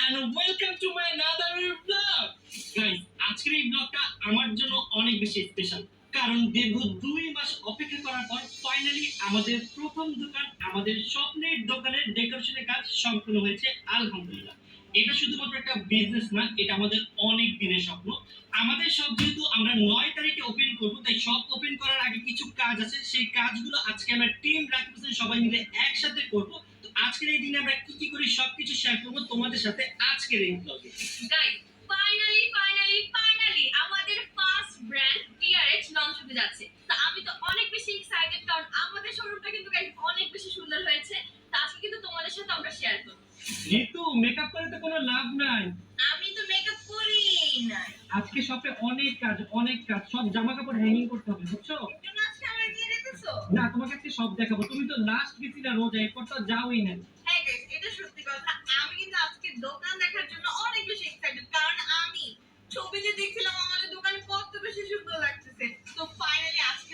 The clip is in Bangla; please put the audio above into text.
and welcome to my another vlog. Guys, আজকের এই ব্লগটা আমার জন্য অনেক বেশি স্পেশাল, কারণ দীর্ঘ 2 মাস অপেক্ষা করার পর ফাইনালি আমাদের প্রথম দোকান, আমাদের স্বপ্নের দোকানের ডেকোরেশনের কাজ সম্পূর্ণ হয়েছে আলহামদুলিল্লাহ। এটা শুধুমাত্র একটা বিজনেস না, এটা আমাদের অনেক দিনের স্বপ্ন। আমাদের সব যেহেতু আমরা 9 তারিখে ওপেন করব, তাই সব ওপেন করার আগে কিছু কাজ আছে, সেই কাজগুলো আজকে আমরা টিম রাকিব হোসেন সবাই মিলে একসাথে করব। তো আজকের এই দিনে আমরা কি কি করি সবকিছু শেয়ার করব তোমাদের সাথে আজকের এই ব্লগে। গাইস, ফাইনালি আমাদের ফার্স্ট ব্র্যান্ড টিআরএইচ লঞ্চ হতে যাচ্ছে। তো আমি তো অনেক বেশি এক্সাইটেড, কারণ আমাদের শোরুমটা কিন্তু গাইস অনেক বেশি সুন্দর হয়েছে। তো আজকে কিন্তু তোমাদের সাথে আমরা শেয়ার করব। যেহেতু মেকআপ করে তো কোনো লাভ নাই, আমি তো মেকআপ করি না। আজকে শপে অনেক কাজ, সব জামা কাপড় হ্যাঙ্গিং করতে হবে, বুঝছো? তুমি আজকে আমার দিয়ে দিতেছো? না, তোমাকে আজকে সব দেখাবো। তুমি তো লাস্ট গেছিলা রোজা, এরপর তো যাওই না। হ্যাঁ গাইস, এটা সত্যি কথা। আমি কিন্তু আজকে দোকান দেখার জন্য